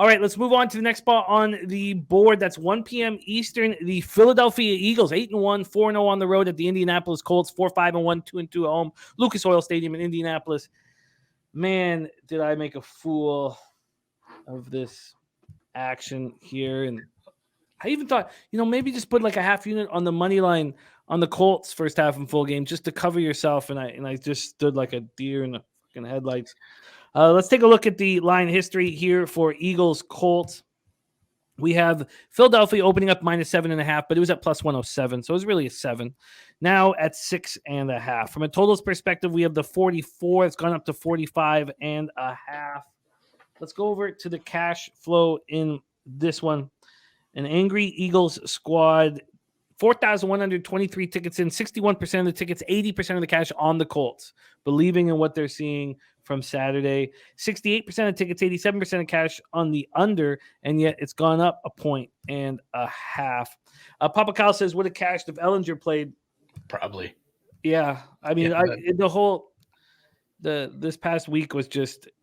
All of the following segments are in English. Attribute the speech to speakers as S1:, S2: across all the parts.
S1: All right, let's move on to the next spot on the board. That's 1 p.m. Eastern. The Philadelphia Eagles, 8-1, 4-0 on the road at the Indianapolis Colts, 4-5-1, 2-2 at home. Lucas Oil Stadium in Indianapolis. Man, did I make a fool of this action here. And I even thought, maybe just put like a half unit on the money line on the Colts first half and full game just to cover yourself. And I just stood like a deer in the fucking headlights. Let's take a look at the line history here for Eagles Colts. We have Philadelphia opening up -7.5, but it was at +107, so it was really a 7. Now at 6.5. From a totals perspective, we have the 44. It's gone up to 45.5. Let's go over to the cash flow in this one. An angry Eagles squad, 4,123 tickets in, 61% of the tickets, 80% of the cash on the Colts, believing in what they're seeing from Saturday. 68% of tickets, 87% of cash on the under, and yet it's gone up 1.5. Papa Kyle says, would have cashed if Ellinger played.
S2: Probably.
S1: Yeah. I mean, this past week was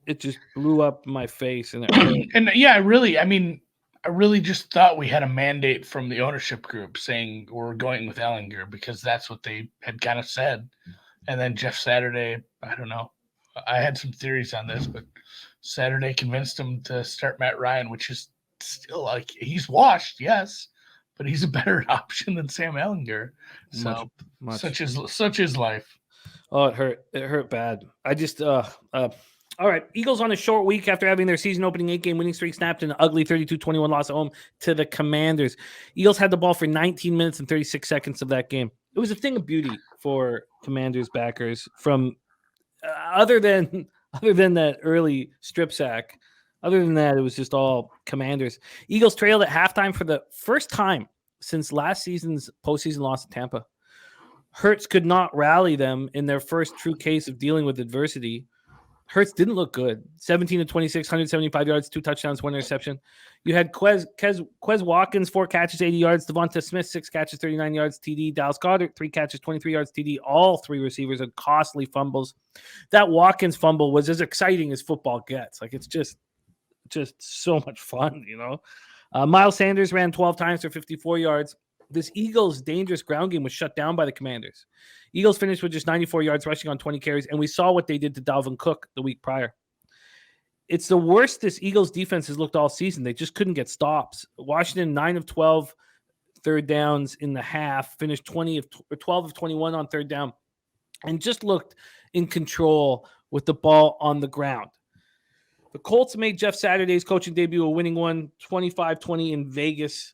S1: it just blew up my face. And
S2: I really just thought we had a mandate from the ownership group saying we're going with Ellinger because that's what they had kind of said. And then Jeff Saturday, I don't know. I had some theories on this, but Saturday convinced him to start Matt Ryan, which is still like he's washed, yes, but he's a better option than Sam Ellinger. So such is life.
S1: Oh, it hurt. It hurt bad. I just all right, Eagles on a short week after having their season-opening 8-game winning streak snapped in an ugly 32-21 loss at home to the Commanders. Eagles had the ball for 19 minutes and 36 seconds of that game. It was a thing of beauty for Commanders backers from other than that early strip sack. Other than that, it was just all Commanders. Eagles trailed at halftime for the first time since last season's postseason loss to Tampa. Hurts could not rally them in their first true case of dealing with adversity. Hurts didn't look good. 17 of 26, 175 yards, 2 touchdowns, 1 interception. You had Quez Watkins, 4 catches, 80 yards. Devonta Smith, 6 catches, 39 yards, TD. Dallas Goedert, 3 catches, 23 yards, TD. All 3 receivers had costly fumbles. That Watkins fumble was as exciting as football gets. Like, it's just so much fun, Miles Sanders ran 12 times for 54 yards. This Eagles' dangerous ground game was shut down by the Commanders. Eagles finished with just 94 yards rushing on 20 carries, and we saw what they did to Dalvin Cook the week prior. It's the worst this Eagles defense has looked all season. They just couldn't get stops. Washington, 9 of 12 third downs in the half, finished 12 of 21 on third down, and just looked in control with the ball on the ground. The Colts made Jeff Saturday's coaching debut a winning one, 25-20 in Vegas.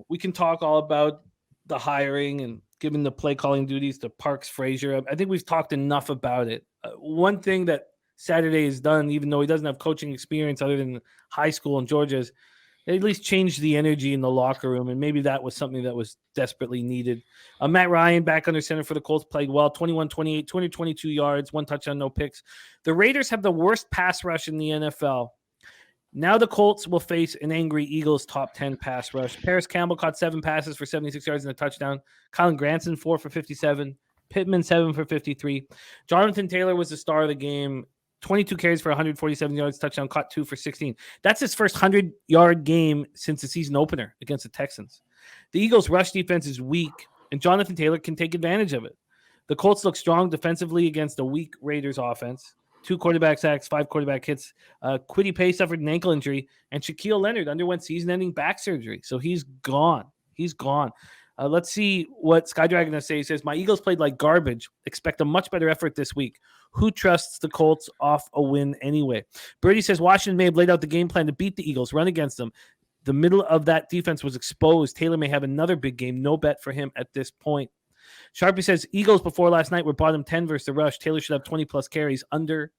S1: We can talk all about the hiring and giving the play calling duties to Parks Frazier. I think we've talked enough about it. One thing that Saturday has done, even though he doesn't have coaching experience other than high school in Georgia, is at least changed the energy in the locker room, and maybe that was something that was desperately needed. Matt Ryan, back under center for the Colts, played well, 21-28, 222 yards, 1 touchdown, no picks. The Raiders have the worst pass rush in the NFL. Now the Colts will face an angry Eagles top 10 pass rush. Paris Campbell caught 7 passes for 76 yards and a touchdown. Colin Granson, 4 for 57. Pittman, 7 for 53. Jonathan Taylor was the star of the game. 22 carries for 147 yards, touchdown, caught 2 for 16. That's his first 100-yard game since the season opener against the Texans. The Eagles' rush defense is weak, and Jonathan Taylor can take advantage of it. The Colts look strong defensively against a weak Raiders offense. 2 quarterback sacks, 5 quarterback hits. Kwity Paye suffered an ankle injury, and Shaquille Leonard underwent season-ending back surgery. So he's gone. Let's see what Skydragon has to say. He says, my Eagles played like garbage. Expect a much better effort this week. Who trusts the Colts off a win anyway? Birdie says, Washington may have laid out the game plan to beat the Eagles, run against them. The middle of that defense was exposed. Taylor may have another big game. No bet for him at this point. Sharpie says, Eagles before last night were bottom 10 versus the rush. Taylor should have 20-plus carries. Under.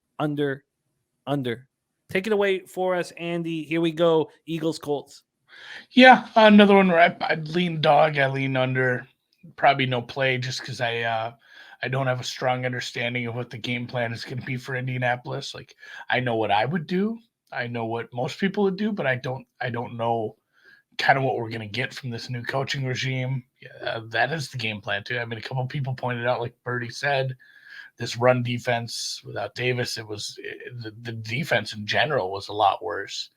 S1: Take it away for us, Andy. Here we go. Eagles, Colts.
S2: Yeah, another one where I'd lean dog. I lean under. Probably no play just because I don't have a strong understanding of what the game plan is going to be for Indianapolis. Like, I know what I would do. I know what most people would do, but I don't know kind of what we're going to get from this new coaching regime. Yeah, that is the game plan too. I mean, a couple of people pointed out, like Birdie said, this run defense without Davis, the defense in general was a lot worse.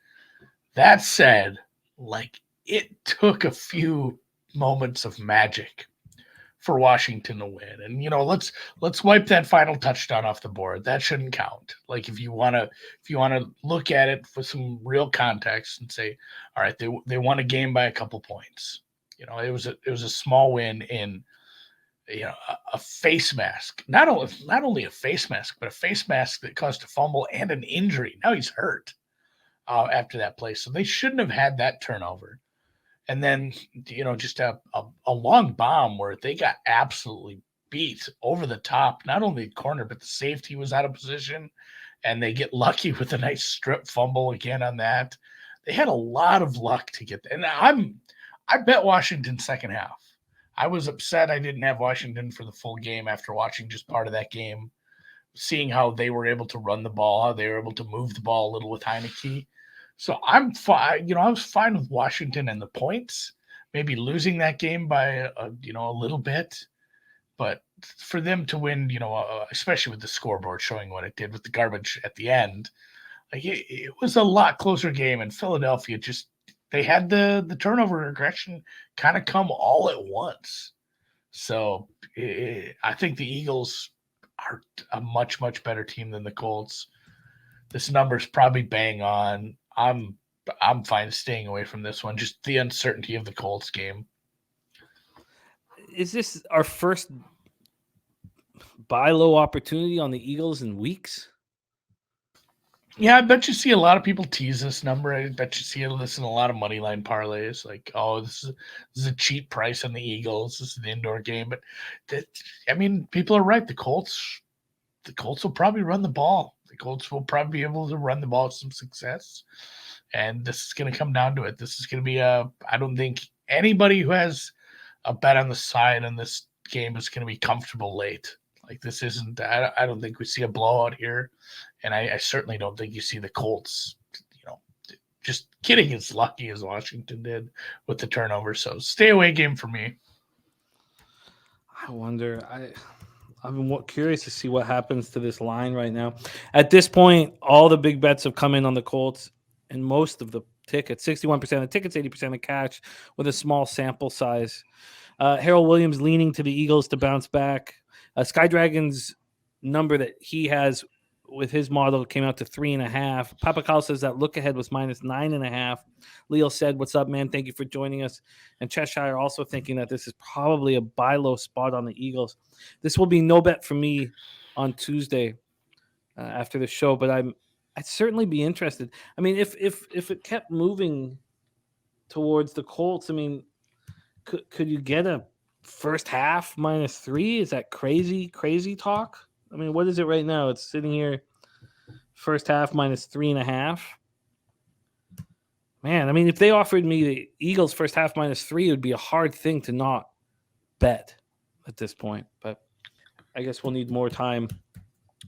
S2: That said, like it took a few moments of magic for Washington to win. And let's wipe that final touchdown off the board. That shouldn't count. Like if you wanna look at it with some real context and say, all right, they won a game by a couple points. It was a small win in a face mask. Not only a face mask, but a face mask that caused a fumble and an injury. Now he's hurt after that play. So they shouldn't have had that turnover. And then, just a long bomb where they got absolutely beat over the top. Not only the corner, but the safety was out of position. And they get lucky with a nice strip fumble again on that. They had a lot of luck to get there. And I bet Washington second half. I was upset I didn't have Washington for the full game after watching just part of that game, seeing how they were able to run the ball, how they were able to move the ball a little with Heineke. So I'm fine. I was fine with Washington and the points, maybe losing that game by a little bit, but for them to win, especially with the scoreboard showing what it did with the garbage at the end, like it was a lot closer game. And Philadelphia they had the turnover regression kind of come all at once. So I think the Eagles are a much, much better team than the Colts. This number's probably bang on. I'm fine staying away from this one. Just the uncertainty of the Colts game.
S1: Is this our first buy low opportunity on the Eagles in weeks?
S2: Yeah, I bet you see a lot of people tease this number. I bet you see this in a lot of money line parlays. Like, oh, this is a cheap price on the Eagles. This is an indoor game, but people are right. The Colts will probably run the ball. The Colts will probably be able to run the ball with some success, and this is going to come down to it. This is going to be I don't think anybody who has a bet on the side on this game is going to be comfortable late. Like this isn't. I don't think we see a blowout here. And I certainly don't think you see the Colts, just getting as lucky as Washington did with the turnover. So stay away game for me.
S1: I wonder. I'm curious to see what happens to this line right now. At this point, all the big bets have come in on the Colts, and most of the tickets, 61% of tickets, 80% of cash, with a small sample size. Harold Williams leaning to the Eagles to bounce back. Sky Dragon's number that he has with his model came out to 3.5. Papa Kyle says that look ahead was -9.5. Leo said, "What's up, man? Thank you for joining us." And Cheshire also thinking that this is probably a buy low spot on the Eagles. This will be no bet for me on Tuesday after the show, but I'd certainly be interested. I mean, if it kept moving towards the Colts, I mean, could you get a first half -3? Is that crazy talk? I mean, what is it right now? It's sitting here, first half -3.5. Man, I mean, if they offered me the Eagles first half -3, it would be a hard thing to not bet at this point. But I guess we'll need more time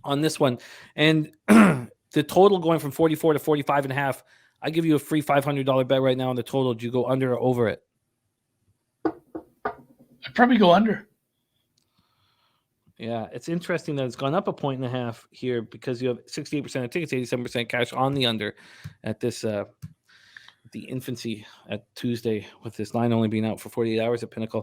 S1: on this one. And the total going from 44 to 45.5, I give you a free $500 bet right now on the total. Do you go under or over it?
S2: I'd probably go under.
S1: Yeah, it's interesting that it's gone up 1.5 here because you have 68% of tickets, 87% cash on the under at this the infancy at Tuesday with this line only being out for 48 hours at Pinnacle.